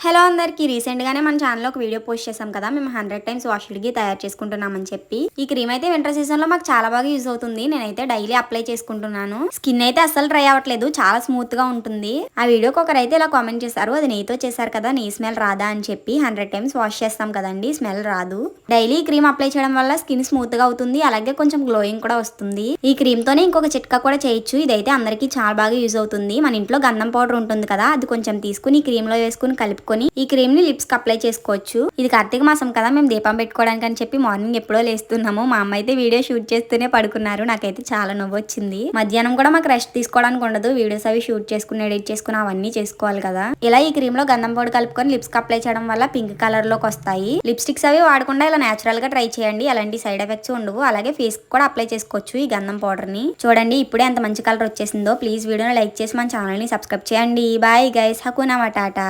Hello అందరికి recent గానే మన ఛానల్ ఒక వీడియో పోస్ట్ చేసాం కదా మేము 100 టైమ్స్ వాష్ కి తయారు చేసుకుంటున్నామని చెప్పి ఈ క్రీమ్ అయితే వింటర్ సీజన్ లో మాకు చాలా బాగా యూజ్ అవుతుంది. నేనైతే డైలీ అప్లై చేసుకుంటున్నాను. స్కిన్ అయితే అస్సలు డ్రై అవ్వట్లేదు, చాలా స్మూత్ గా ఉంటుంది. ఆ వీడియోకి ఒకరైతే ఇలా కామెంట్ చేశారు, అది నెయ్యితో చేశారు కదా, నెయ్యి స్మెల్ రాదా అని చెప్పి. 100 టైమ్స్ వాష్ చేస్తాం కదండి, స్మెల్ రాదు. డైలీ ఈ క్రీమ్ అప్లై చేయడం వల్ల స్కిన్ స్మూత్ గా అవుతుంది, అలాగే కొంచెం గ్లోయింగ్ కూడా వస్తుంది. ఈ క్రీమ్ తోనే ఇంకొక చిట్కా కూడా చేయొచ్చు. ఇదైతే అందరికి చాలా బాగా యూజ్ అవుతుంది. మన ఇంట్లో గంధం పౌడర్ ఉంటుంది కదా, అది కొంచెం తీసుకుని క్రీమ్ లో వేసుకుని కలుపుకొని ఈ క్రీమ్ ని లిప్స్ కి అప్లై చేసుకోవచ్చు. ఇది కార్తీక మాసం కదా, మేము దీపం పెట్టుకోవడానికి అని చెప్పి మార్నింగ్ ఎప్పుడో లేస్తున్నాము. మా అమ్మ అయితే వీడియో షూట్ చేస్తూనే పడుకున్నారు. నాకైతే చాలా నవ్వు వచ్చింది. మధ్యాహ్నం కూడా మాకు రెస్ట్ తీసుకోవడానికి ఉండదు, వీడియోస్ అవి షూట్ చేసుకుని ఎడిట్ చేసుకుని అవన్నీ చేసుకోవాలి కదా. ఇలా ఈ క్రీమ్ లో గంధం పొడి కలుపుకొని లిప్స్ కి అప్లై చేయడం వల్ల పింక్ కలర్ లోకి వస్తాయి. లిప్స్టిక్స్ అవి వాడకుండా ఇలా నేచురల్ గా ట్రై చేయండి, అలాంటి సైడ్ ఎఫెక్ట్స్ ఉండవు. అలాగే ఫేస్ కూడా అప్లై చేసుకోవచ్చు ఈ గంధం పౌడర్ ని. చూడండి ఇప్పుడే ఎంత మంచి కలర్ వచ్చేసిందో. ప్లీజ్ వీడియోని లైక్ చేసి మన ఛానల్ ని సబ్స్క్రైబ్ చేయండి. Bye guys, హకునా matata.